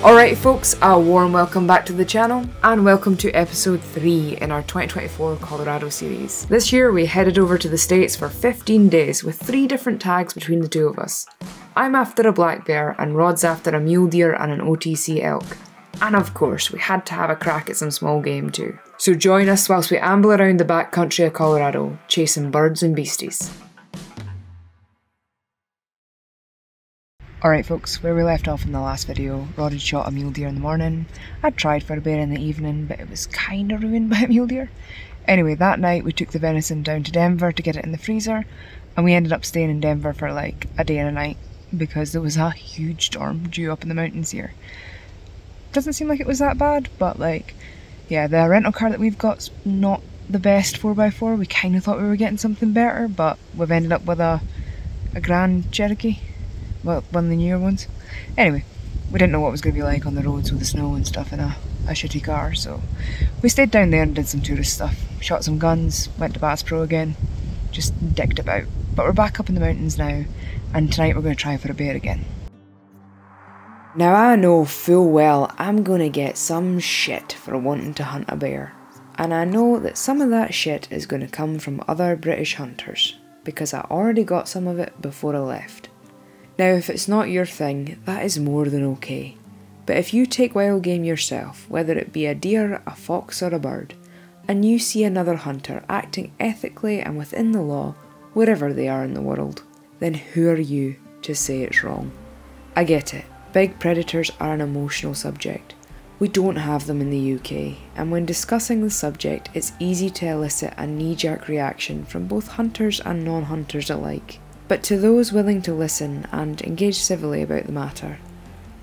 Alright folks, a warm welcome back to the channel, and welcome to episode 3 in our 2024 Colorado series. This year we headed over to the States for 15 days with 3 different tags between the two of us. I'm after a black bear and Rod's after a mule deer and an OTC elk. And of course, we had to have a crack at some small game too. So join us whilst we amble around the backcountry of Colorado, chasing birds and beasties. Alright folks, where we left off in the last video, Rod had shot a mule deer in the morning. I'd tried for a bear in the evening, but it was kinda ruined by a mule deer. Anyway, that night we took the venison down to Denver to get it in the freezer, and we ended up staying in Denver for like a day and a night, because there was a huge storm due up in the mountains here. Doesn't seem like it was that bad, but like, yeah, the rental car that we've got's not the best 4x4. We kinda thought we were getting something better, but we've ended up with a Grand Cherokee. Well, one of the newer ones. Anyway, we didn't know what it was going to be like on the roads with the snow and stuff in a shitty car, so we stayed down there and did some tourist stuff. Shot some guns, went to Bass Pro again, just dicked about. But we're back up in the mountains now, and tonight we're going to try for a bear again. Now I know full well I'm going to get some shit for wanting to hunt a bear. And I know that some of that shit is going to come from other British hunters, because I already got some of it before I left. Now if it's not your thing, that is more than okay. But if you take wild game yourself, whether it be a deer, a fox or a bird, and you see another hunter acting ethically and within the law, wherever they are in the world, then who are you to say it's wrong? I get it, big predators are an emotional subject. We don't have them in the UK, and when discussing the subject it's easy to elicit a knee-jerk reaction from both hunters and non-hunters alike. But to those willing to listen and engage civilly about the matter,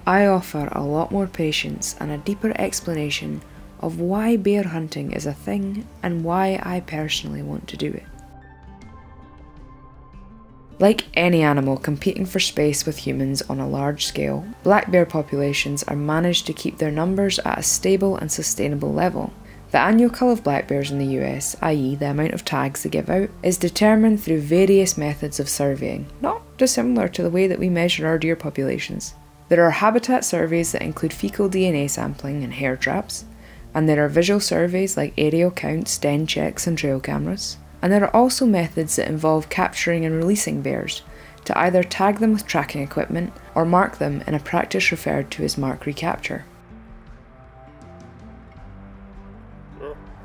I offer a lot more patience and a deeper explanation of why bear hunting is a thing and why I personally want to do it. Like any animal competing for space with humans on a large scale, black bear populations are managed to keep their numbers at a stable and sustainable level. The annual cull of black bears in the US, i.e. the amount of tags they give out, is determined through various methods of surveying, not dissimilar to the way that we measure our deer populations. There are habitat surveys that include fecal DNA sampling and hair traps, and there are visual surveys like aerial counts, den checks and trail cameras, and there are also methods that involve capturing and releasing bears, to either tag them with tracking equipment or mark them in a practice referred to as mark recapture.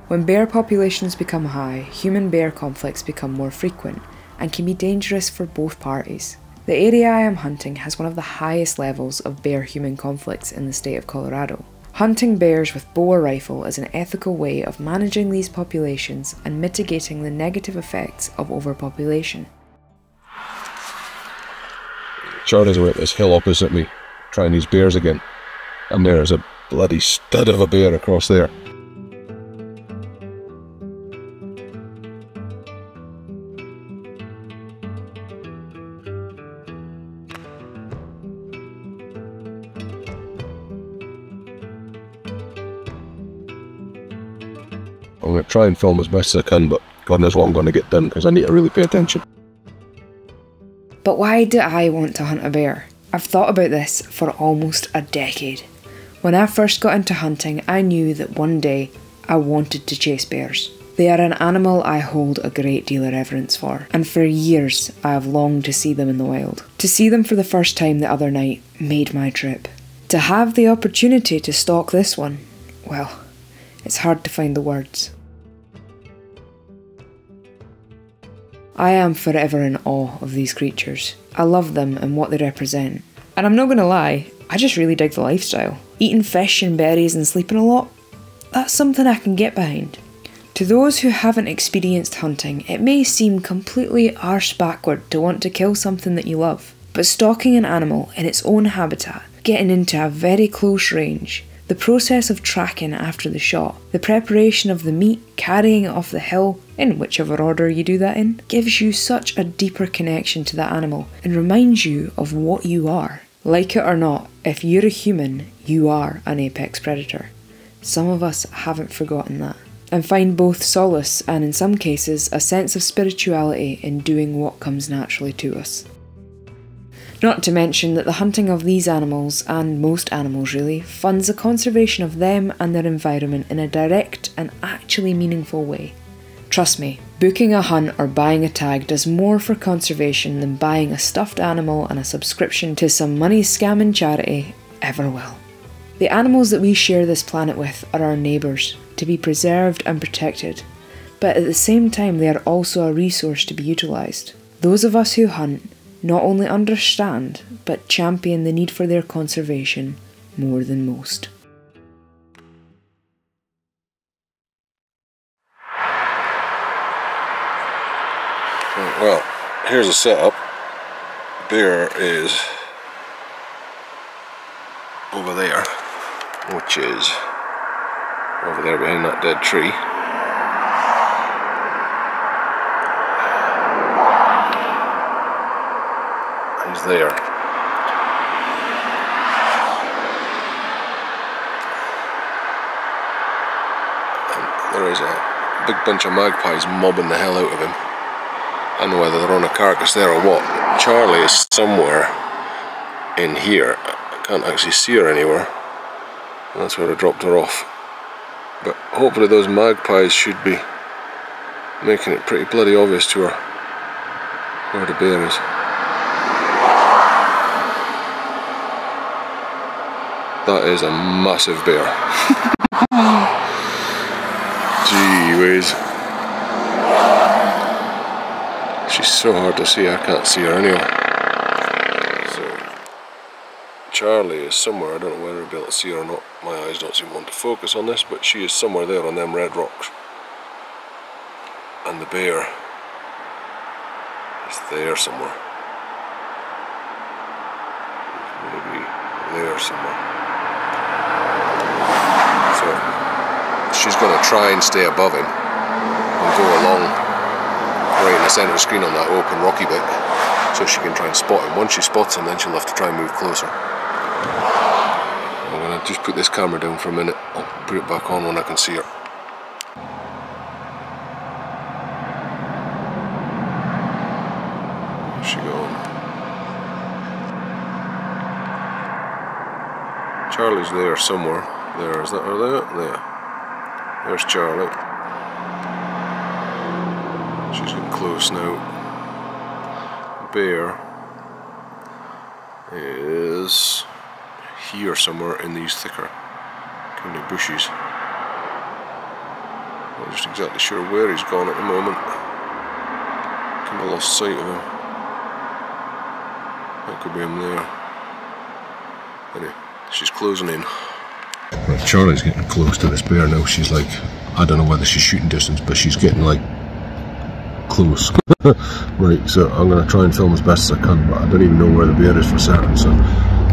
When bear populations become high, human-bear conflicts become more frequent and can be dangerous for both parties. The area I am hunting has one of the highest levels of bear-human conflicts in the state of Colorado. Hunting bears with bow or rifle is an ethical way of managing these populations and mitigating the negative effects of overpopulation. Charlie's away at this hill opposite me, trying these bears again, and there's a bloody stud of a bear across there. I'm going to try and film as best as I can, but God knows what I'm going to get done because I need to really pay attention. But why do I want to hunt a bear? I've thought about this for almost a decade. When I first got into hunting, I knew that one day I wanted to chase bears. They are an animal I hold a great deal of reverence for, and for years I have longed to see them in the wild. To see them for the first time the other night made my trip. To have the opportunity to stalk this one, well, it's hard to find the words. I am forever in awe of these creatures. I love them and what they represent. And I'm not gonna lie, I just really dig the lifestyle. Eating fish and berries and sleeping a lot, that's something I can get behind. To those who haven't experienced hunting, it may seem completely arse backward to want to kill something that you love. But stalking an animal in its own habitat, getting into a very close range, the process of tracking after the shot, the preparation of the meat, carrying it off the hill, in whichever order you do that in, gives you such a deeper connection to that animal and reminds you of what you are. Like it or not, if you're a human, you are an apex predator. Some of us haven't forgotten that, and find both solace and, in some cases, a sense of spirituality in doing what comes naturally to us. Not to mention that the hunting of these animals, and most animals really, funds the conservation of them and their environment in a direct and actually meaningful way. Trust me, booking a hunt or buying a tag does more for conservation than buying a stuffed animal and a subscription to some money scamming charity ever will. The animals that we share this planet with are our neighbours, to be preserved and protected, but at the same time they are also a resource to be utilised. Those of us who hunt not only understand, but champion the need for their conservation more than most. Well, here's a setup. Bear is over there, which is over there behind that dead tree. He's there. And there is a big bunch of magpies mobbing the hell out of him. I don't know whether they're on a carcass there or what. Charlie is somewhere in here. I can't actually see her anywhere. And that's where I dropped her off. But hopefully those magpies should be making it pretty bloody obvious to her where the bear is. That is a massive bear. Gee whiz. She's so hard to see, I can't see her anyway. So, Charlie is somewhere, I don't know whether I'll be able to see her or not. My eyes don't seem to want to focus on this, but she is somewhere there on them red rocks. And the bear is there somewhere. Maybe there somewhere. So, she's going to try and stay above him and go along right in the centre of the screen on that open rocky bit, so she can try and spot him. Once she spots him, then she'll have to try and move closer. I'm going to just put this camera down for a minute. I'll put it back on when I can see her. Where's she going? Charlie's there somewhere. There, is that her there? There. There's Charlie. She's getting close now. Bear is here somewhere in these thicker kind of bushes. Not just exactly sure where he's gone at the moment. Kind of lost sight of him. That could be him there. Anyway, she's closing in. Right, Charlie's getting close to this bear now. She's like, I don't know whether she's shooting distance, but she's getting like close. Right, so I'm going to try and film as best as I can, but I don't even know where the bear is for certain, so you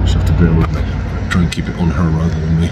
just have to bear with me. Try and keep it on her rather than me.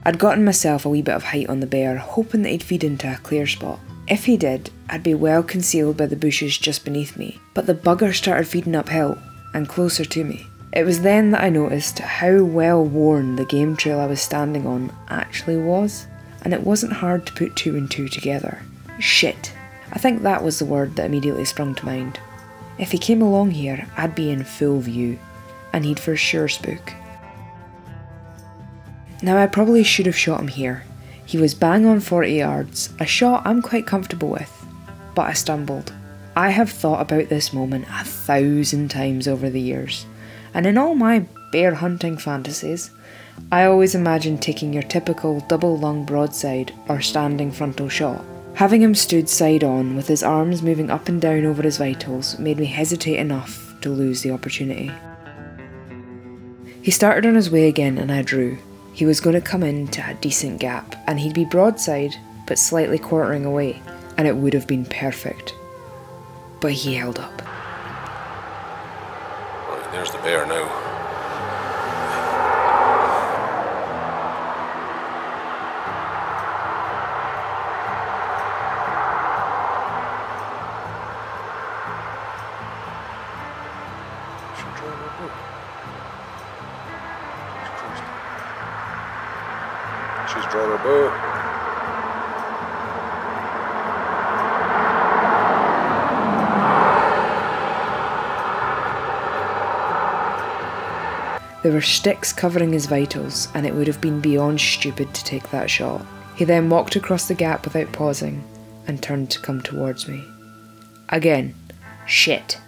I'd gotten myself a wee bit of height on the bear, hoping that he'd feed into a clear spot. If he did, I'd be well concealed by the bushes just beneath me, but the bugger started feeding uphill, and closer to me. It was then that I noticed how well worn the game trail I was standing on actually was, and it wasn't hard to put two and two together. Shit. I think that was the word that immediately sprung to mind. If he came along here, I'd be in full view, and he'd for sure spook. Now I probably should have shot him here, He was bang on 40 yards, a shot I'm quite comfortable with, but I stumbled. I have thought about this moment 1,000 times over the years, and in all my bear hunting fantasies, I always imagined taking your typical double lung broadside or standing frontal shot. Having him stood side on with his arms moving up and down over his vitals made me hesitate enough to lose the opportunity. He started on his way again and I drew. He was going to come into a decent gap and he'd be broadside but slightly quartering away, and it would have been perfect. But he held up. Right, there's the bear now. She's drawing her bow. There were sticks covering his vitals, and it would have been beyond stupid to take that shot. He then walked across the gap without pausing, and turned to come towards me. Again, shit.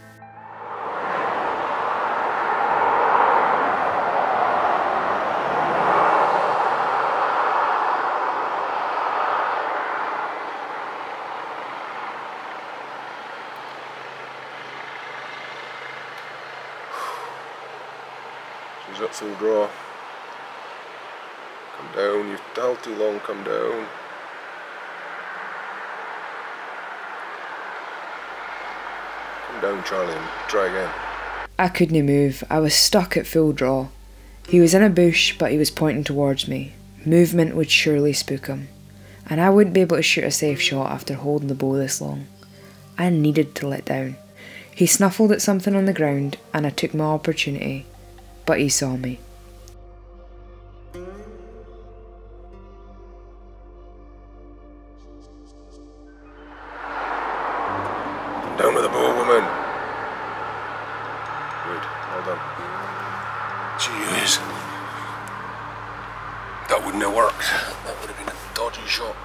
She's up full draw. Come down, you've held too long, come down. Come down, Charlie, and try again. I couldn't move. I was stuck at full draw. He was in a bush, but he was pointing towards me. Movement would surely spook him, and I wouldn't be able to shoot a safe shot after holding the bow this long. I needed to let down. He snuffled at something on the ground, and I took my opportunity, but he saw me. Come down with the bow, woman. Good, well done. Jeez. That wouldn't have worked. That would have been a dodgy shot.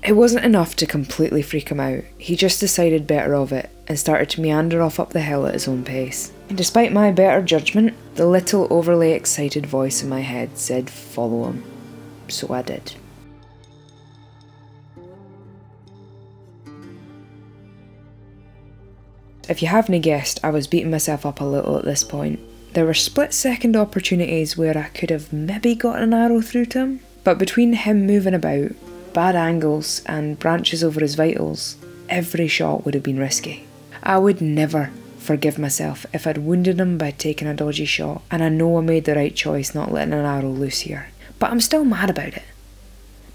It wasn't enough to completely freak him out. He just decided better of it and started to meander off up the hill at his own pace. And despite my better judgment, the little overly excited voice in my head said follow him. So I did. If you haven't guessed, I was beating myself up a little at this point. There were split-second opportunities where I could have maybe got an arrow through to him, but between him moving about, bad angles and branches over his vitals, every shot would have been risky. I would never forgive myself if I'd wounded him by taking a dodgy shot, and I know I made the right choice not letting an arrow loose here, but I'm still mad about it.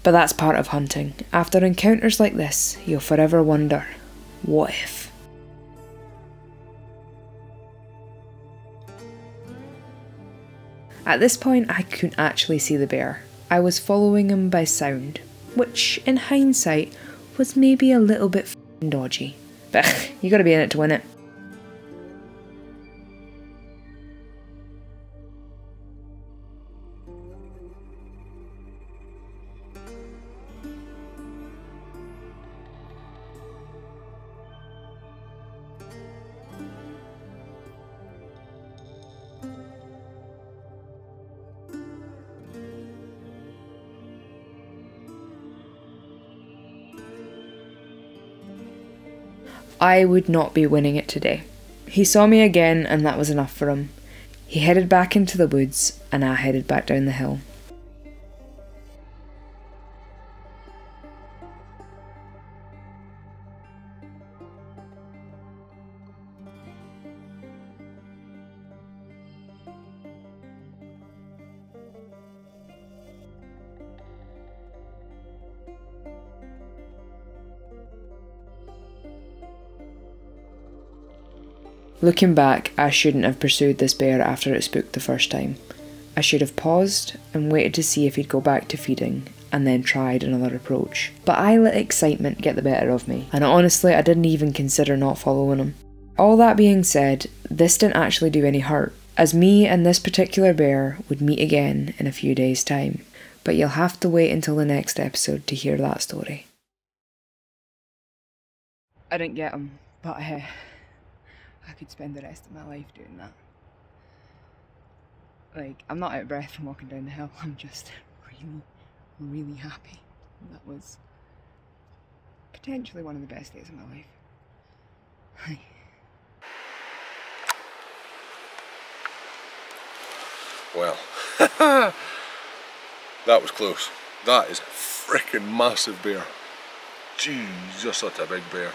But that's part of hunting. After encounters like this, you'll forever wonder, what if? At this point, I couldn't actually see the bear. I was following him by sound, which, in hindsight, was maybe a little bit f***ing dodgy. But you gotta be in it to win it. I would not be winning it today. He saw me again and that was enough for him. He headed back into the woods and I headed back down the hill. Looking back, I shouldn't have pursued this bear after it spooked the first time. I should have paused and waited to see if he'd go back to feeding, and then tried another approach. But I let excitement get the better of me, and honestly I didn't even consider not following him. All that being said, this didn't actually do any hurt, as me and this particular bear would meet again in a few days' time. but you'll have to wait until the next episode to hear that story. I didn't get him, but I could spend the rest of my life doing that. Like, I'm not out of breath from walking down the hill, I'm just really, really happy. That was potentially one of the best days of my life. Well, that was close. That is a freaking massive bear. Jesus, such a big bear.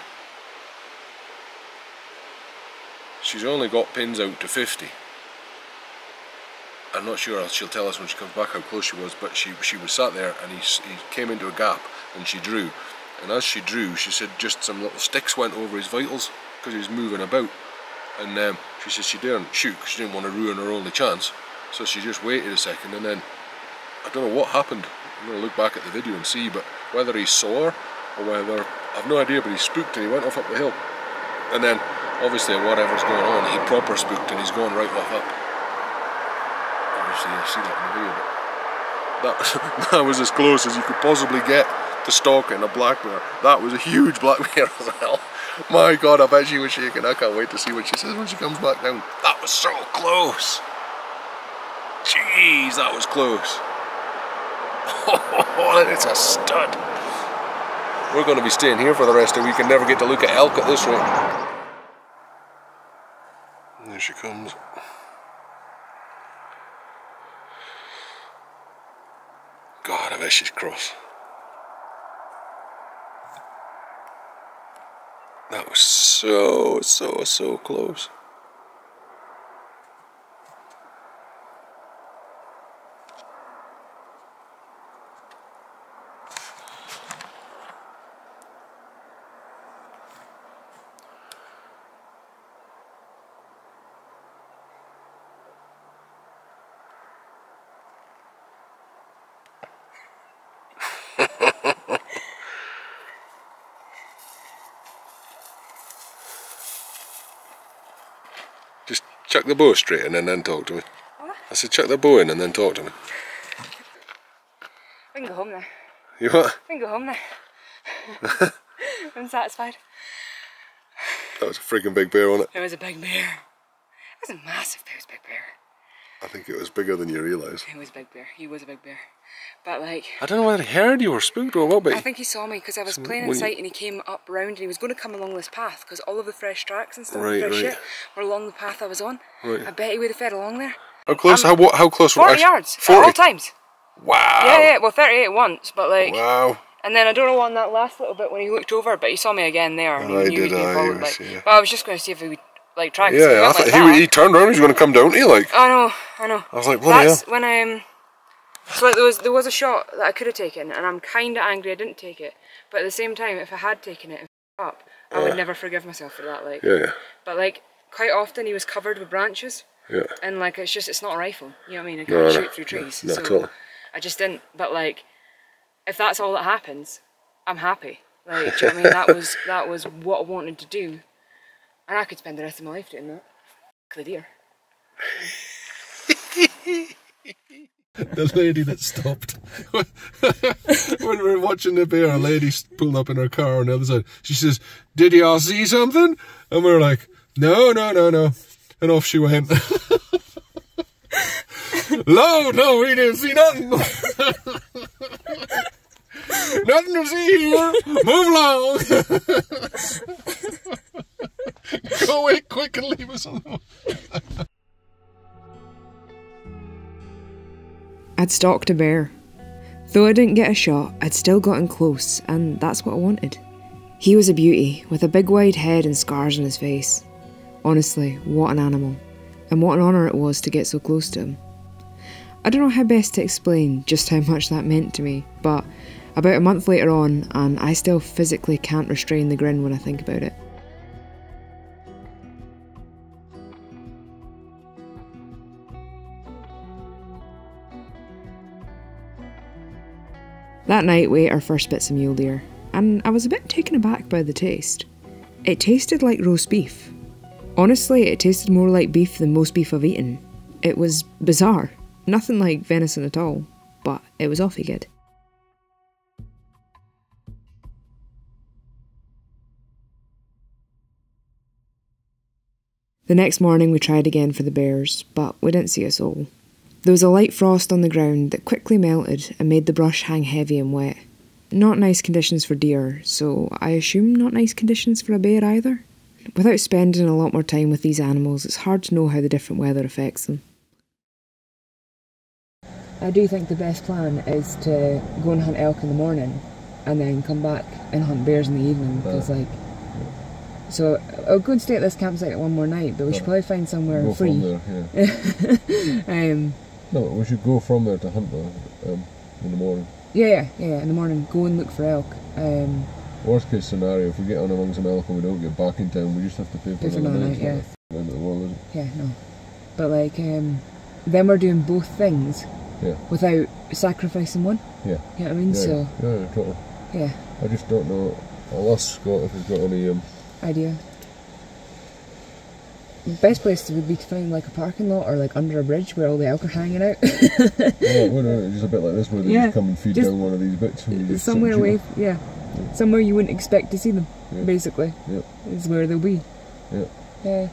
She's only got pins out to 50. I'm not sure, she'll tell us when she comes back how close she was, but she was sat there and he came into a gap and she drew. And as she drew, she said just some little sticks went over his vitals because he was moving about. And she said she daren't shoot because she didn't want to ruin her only chance. So she just waited a second, and then I don't know what happened. I'm going to look back at the video and see, but whether he saw her or whether, I've no idea, but he spooked and he went off up the hill. And then obviously whatever's going on, he proper spooked and he's going right off up. Obviously you'll see that in the video, but that was as close as you could possibly get to stalking a black bear. That was a huge black bear as well. My God, I bet she was shaking. I can't wait to see what she says when she comes back down. That was so close. Jeez, that was close. Oh, it's a stud. We're going to be staying here for the rest of the week and never get to look at elk at this rate. And there she comes. God, I bet she's cross. That was so close. Just chuck the bow straight in and then talk to me. What? I said chuck the bow in and then talk to me. We can go home now. You what? We can go home now. I'm satisfied. That was a freaking big bear, wasn't it? It was a big bear. It was a massive bear. It was a big bear. I think it was bigger than you realise. It was a big bear. He was a big bear. But like... I don't know whether he heard you or spooked or what, but... I think he saw me because I was playing in sight and he came up round and he was going to come along this path because all of the fresh tracks and stuff, fresh shit, were along the path I was on. Right. I bet he would have fed along there. How close? How close? 40 yards. 40? At all times. Wow. Yeah, well 38 once, but like... Wow. And then I don't know on that last little bit when he looked over, but he saw me again there. And he knew he'd been followed, like, but I was just going to see if he would like track. Yeah, I thought he turned around. He was going to come down to you, like. I know. I was like, bloody hell. That's when so like there was a shot that I could have taken, and I'm kind of angry I didn't take it. But at the same time, if I had taken it and up, I would never forgive myself for that. Like. Yeah. But like quite often he was covered with branches. Yeah. And like it's not a rifle. You know what I mean? I can't shoot through trees. No, so totally. I just didn't. But like, if that's all that happens, I'm happy. Like, do you know what I mean? That was what I wanted to do, and I could spend the rest of my life doing that. The deer. The lady that stopped when we were watching the bear, a lady pulled up in her car on the other side. She says, "Did y'all see something?" And we were like, "No," and off she went. No, we didn't see nothing. Nothing to see here. Move along. Go away quick and leave us alone. I'd stalked a bear. Though I didn't get a shot, I'd still gotten close, and that's what I wanted. He was a beauty, with a big wide head and scars on his face. Honestly, what an animal. And what an honour it was to get so close to him. I don't know how best to explain just how much that meant to me, but about a month later on, and I still physically can't restrain the grin when I think about it. That night we ate our first bits of mule deer, and I was a bit taken aback by the taste. It tasted like roast beef. Honestly, it tasted more like beef than most beef I've eaten. It was bizarre. Nothing like venison at all. but it was awfully good. The next morning we tried again for the bears, but we didn't see a soul. There was a light frost on the ground that quickly melted and made the brush hang heavy and wet. Not nice conditions for deer, so I assume not nice conditions for a bear either. Without spending a lot more time with these animals, it's hard to know how the different weather affects them. I do think the best plan is to go and hunt elk in the morning and then come back and hunt bears in the evening, because so I'll go and stay at this campsite one more night, but we should probably find somewhere go free. From there, yeah. No, we should go from there to hunt in the morning. Yeah, in the morning, go and look for elk. Worst case scenario, if we get on among some elk and we don't get back in time, we just have to pay for another night. Yeah. End of the world, is it? Yeah, no. But like, then we're doing both things without sacrificing one. Yeah. You know what I mean? Yeah, totally. Yeah. I just don't know. I'll ask Scott if he's got any idea. The best place would be to find like a parking lot or like under a bridge where all the elk are hanging out. Just a bit like this where they just come and feed down one of these bits. And you just somewhere away, somewhere you wouldn't expect to see them, basically. Yep. Is where they'll be. Yep. Yeah.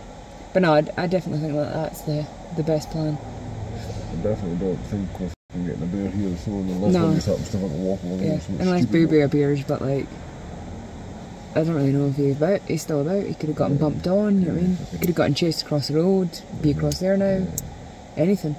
But no, I definitely think that that's the best plan. I definitely don't think we're getting a bear here this morning unless one just happens to walk along. Yeah, unless Boo Bear appears, but like, I don't really know if he's still about. He could have gotten bumped on, you know what I mean? He could have gotten chased across the road, be across there now. Anything.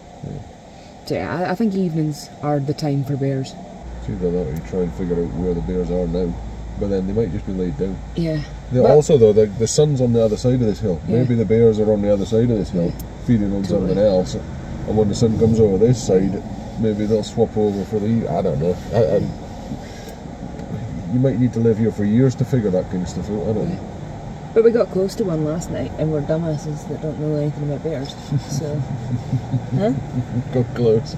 So yeah, I think evenings are the time for bears. It's either that or you try and figure out where the bears are now, but then they might just be laid down. Yeah. Also though, the sun's on the other side of this hill. Maybe the bears are on the other side of this hill, feeding on something else, and when the sun comes over this side, maybe they'll swap over for the... I don't know. You might need to live here for years to figure that kind of stuff out, I don't know. But we got close to one last night, and we're dumbasses that don't know anything about bears, so... Huh? Got close.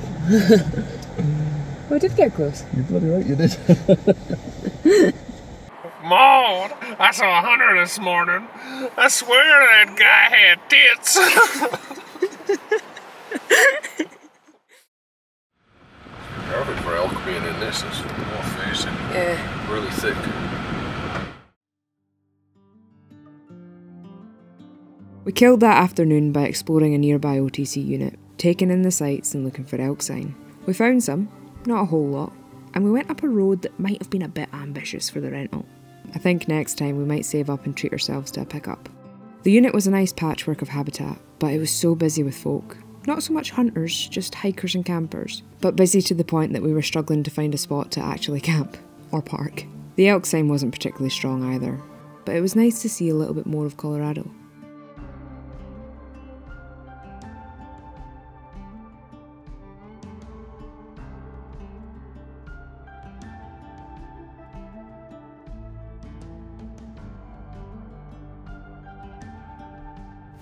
We did get close. You're bloody right, you did. Maud, I saw a hunter this morning. I swear that guy had tits. Perfect for elk being in this. It's north facing. Yeah. Really thick. We killed that afternoon by exploring a nearby OTC unit, taking in the sights and looking for elk sign. We found some, not a whole lot, and we went up a road that might have been a bit ambitious for the rental. I think next time we might save up and treat ourselves to a pickup. The unit was a nice patchwork of habitat, but it was so busy with folk. Not so much hunters, just hikers and campers, but busy to the point that we were struggling to find a spot to actually camp, or park. The elk sign wasn't particularly strong either, but it was nice to see a little bit more of Colorado.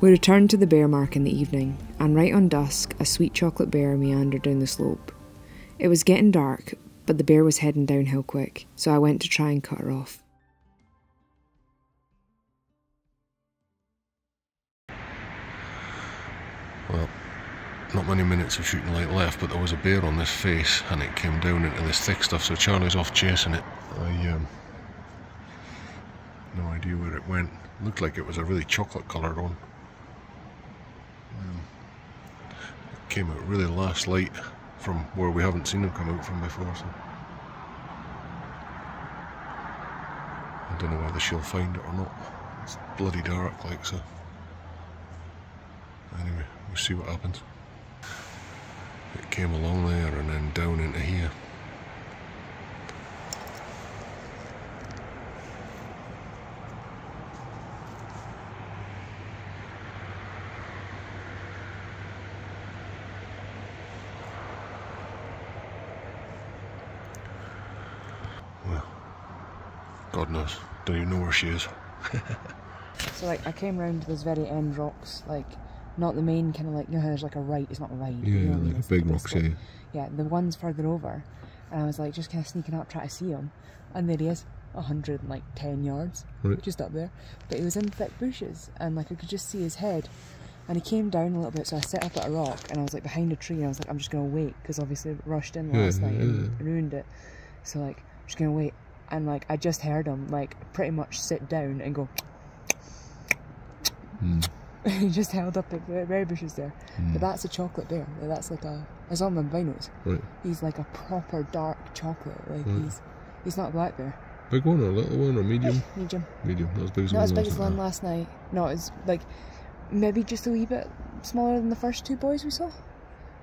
We returned to the bear mark in the evening, and right on dusk, a sweet chocolate bear meandered down the slope. It was getting dark, but the bear was heading downhill quick, so I went to try and cut her off. Well, not many minutes of shooting light left, but there was a bear on this face, and it came down into this thick stuff, so Charlie's off chasing it. No idea where it went. Looked like it was a really chocolate coloured one. It came out really last light from where we haven't seen them come out from before, so I don't know whether she'll find it or not. It's bloody dark, like, so anyway, we'll see what happens. It came along there and then down into here. God knows, don't even know where she is. So like, I came round to this very end rocks, like, not the main kind of like, you know how there's like a right, it's not a right. Yeah, you know, like a big rocks, yeah. Yeah, the ones further over, and I was like, just kind of sneaking up, trying to see him, and there he is, 110 yards, right. Just up there, but he was in thick bushes, and like, I could just see his head, And he came down a little bit, so I set up at a rock and I was like behind a tree and I was like, I'm just going to wait, because obviously it rushed in last night and ruined it. So like, I'm just going to wait. And like, I just heard him like pretty much sit down and go. He just held up the berry bushes there. But that's a chocolate bear. That's like a, it's on my binos. Right. He's like a proper dark chocolate. Like he's not a black bear. Big one or little one or medium? Medium. Medium. Not as big as not as big as one last night. No, it's like maybe just a wee bit smaller than the first two boys we saw,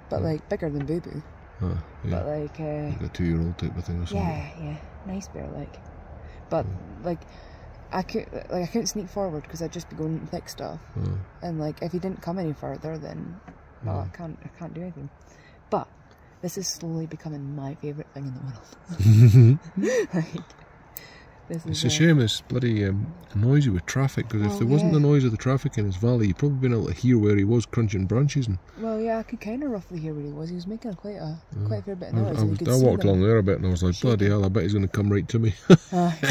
but like bigger than Boo Boo. Yeah. But like a 2-year-old type of thing or something. Yeah, nice bear like. But like I couldn't sneak forward because I'd just be going thick stuff. And like if he didn't come any further, then well, I can't do anything. But this is slowly becoming my favourite thing in the world. Like, it's a shame it's bloody noisy with traffic, because if there wasn't the noise of the traffic in his valley, you'd probably been able to hear where he was crunching branches. And well, yeah, I could kind of roughly hear where he was. He was making quite a fair bit of noise. I walked along there a bit and I was like, bloody hell, I bet he's going to come right to me.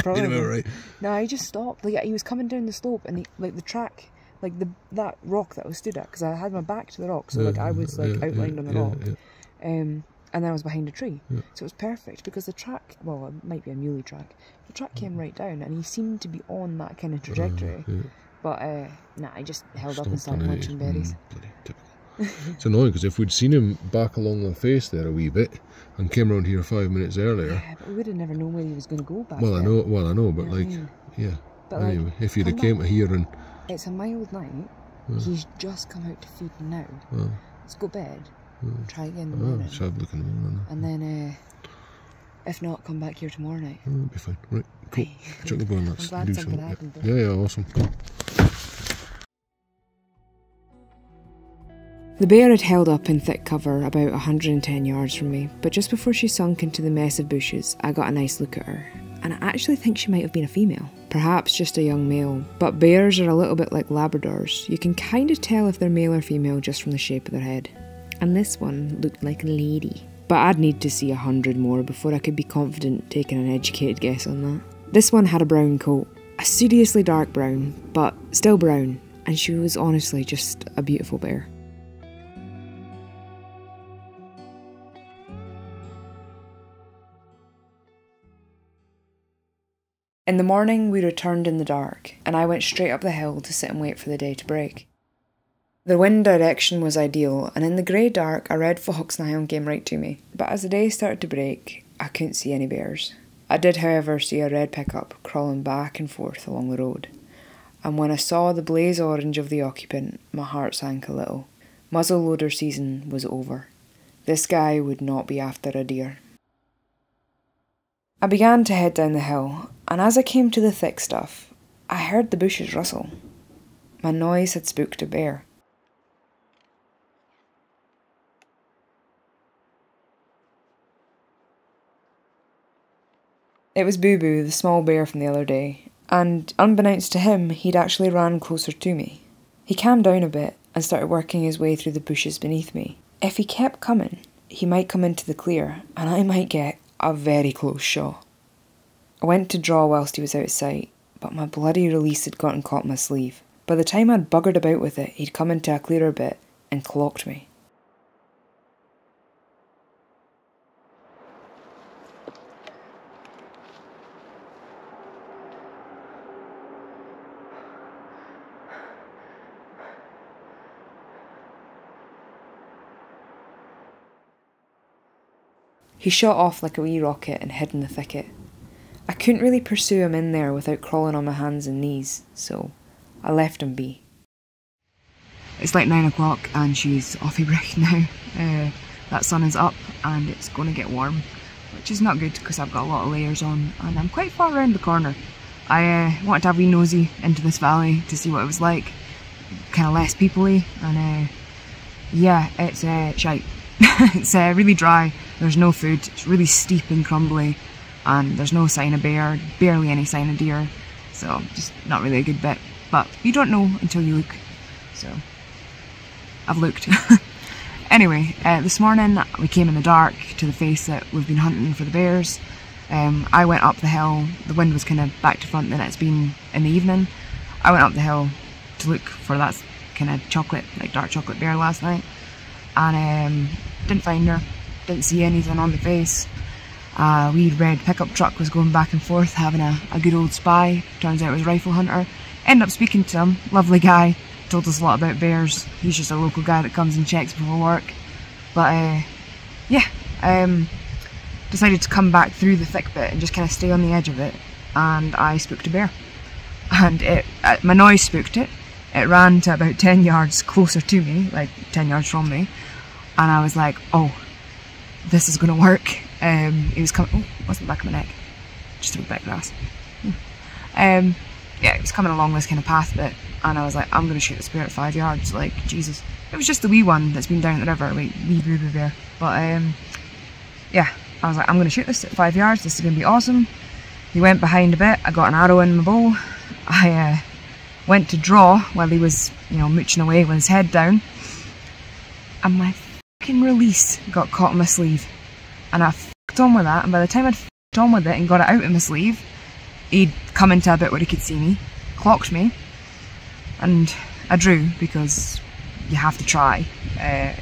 Probably. Right. No, he just stopped. Like he was coming down the slope and he, like the track, like that rock that I was stood at, because I had my back to the rock, so like I was like outlined on the rock. And then I was behind a tree, so it was perfect because the track, well, it might be a muley track, the track came right down and he seemed to be on that kind of trajectory. But nah, I just held up and started munching berries. Bloody typical. It's annoying because if we'd seen him back along the face there a wee bit and came around here 5 minutes earlier, yeah, but we would have never known where he was going to go back. Well, there. I know, but like, yeah. But anyway, like, if you'd have came to here and it's a mild night, he's just come out to feed now. Let's go to bed. Try again in the morning. Let's have a look in the morning. And then, if not, come back here tomorrow night. It'll be fine. Right, cool. Chuck the bone, let's do something. Happened, yeah, awesome. Cool. The bear had held up in thick cover about 110 yards from me, but just before she sunk into the mess of bushes, I got a nice look at her. And I actually think she might have been a female. Perhaps just a young male, but bears are a little bit like Labradors. You can kind of tell if they're male or female just from the shape of their head. And this one looked like a lady. But I'd need to see 100 more before I could be confident taking an educated guess on that. This one had a brown coat, a seriously dark brown, but still brown, and she was honestly just a beautiful bear. In the morning we returned in the dark, and I went straight up the hill to sit and wait for the day to break. The wind direction was ideal, and in the grey dark a red fox lion came right to me, but as the day started to break, I couldn't see any bears. I did however see a red pickup crawling back and forth along the road, and when I saw the blaze orange of the occupant, my heart sank a little. Muzzleloader season was over. This guy would not be after a deer. I began to head down the hill, and as I came to the thick stuff, I heard the bushes rustle. My noise had spooked a bear. It was Boo Boo, the small bear from the other day, and unbeknownst to him, he'd actually ran closer to me. He calmed down a bit and started working his way through the bushes beneath me. If he kept coming, he might come into the clear, and I might get a very close shot. I went to draw whilst he was out of sight, but my bloody release had gotten caught in my sleeve. By the time I'd buggered about with it, he'd come into a clearer bit and clocked me. He shot off like a wee rocket and hid in the thicket. I couldn't really pursue him in there without crawling on my hands and knees, so I left him be. It's like 9 o'clock and she's off a break now. That sun is up and it's going to get warm, which is not good because I've got a lot of layers on and I'm quite far around the corner. I wanted to have a wee nosy into this valley to see what it was like, kind of less people-y, and yeah, it's shite. It's really dry, there's no food, it's really steep and crumbly, and there's no sign of bear, barely any sign of deer, so just not really a good bit. But you don't know until you look, so I've looked. Anyway, this morning we came in the dark to the face that we've been hunting for the bears. I went up the hill, the wind was kind of back to front than it's been in the evening. I went up the hill to look for that kind of chocolate, like dark chocolate bear last night, and didn't find her, didn't see anything on the face. Wee red pickup truck was going back and forth having a good old spy. Turns out it was a rifle hunter. Ended up speaking to him, lovely guy, told us a lot about bears. He's just a local guy that comes and checks before work. But yeah, decided to come back through the thick bit and just kind of stay on the edge of it, and I spooked a bear. And my noise spooked it. It ran to about 10 yards closer to me, like 10 yards from me, and I was like, oh, this is gonna work. He was coming, oh, what's in the back of my neck? Just a bit of grass. Yeah, he was coming along this kind of path bit, and I was like, I'm gonna shoot this bear at 5 yards, like, Jesus. It was just the wee one that's been down at the river, wee boo-boo bear. But yeah, I was like, I'm gonna shoot this at 5 yards, this is gonna be awesome. He went behind a bit, I got an arrow in my bow, I went to draw while he was, you know, mooching away with his head down, and my fucking release got caught in my sleeve, and I f***ed on with that, and by the time I'd f***ed on with it and got it out of my sleeve, he'd come into a bit where he could see me, clocked me, and I drew, because you have to try,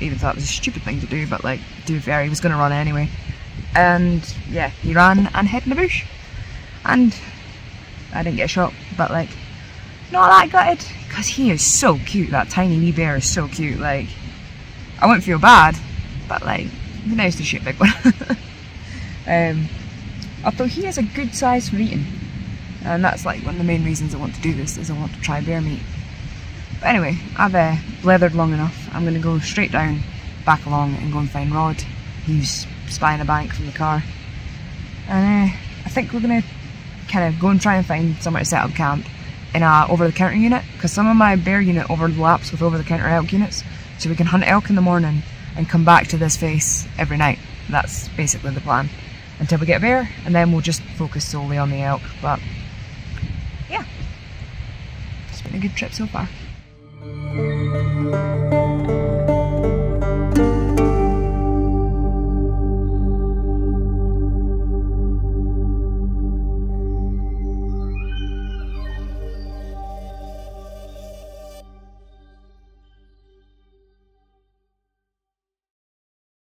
even though that was a stupid thing to do, but like, to be fair, he was going to run anyway, and yeah, he ran and hid in the bush, and I didn't get shot, but like, not that gutted, because he is so cute. That tiny wee bear is so cute. Like, I wouldn't feel bad, but like, it'd be nice to shoot a big one. Although he is a good size for eating, and that's like one of the main reasons I want to do this, is I want to try bear meat. But anyway, I've blethered long enough. I'm going to go straight down, back along, and go and find Rod. He's spying a bank from the car, and I think we're going to kind of go and try and find somewhere to set up camp in a over-the-counter unit, because some of my bear unit overlaps with over-the-counter elk units, so we can hunt elk in the morning and come back to this face every night. That's basically the plan, until we get a bear, and then we'll just focus solely on the elk. But yeah, it's been a good trip so far.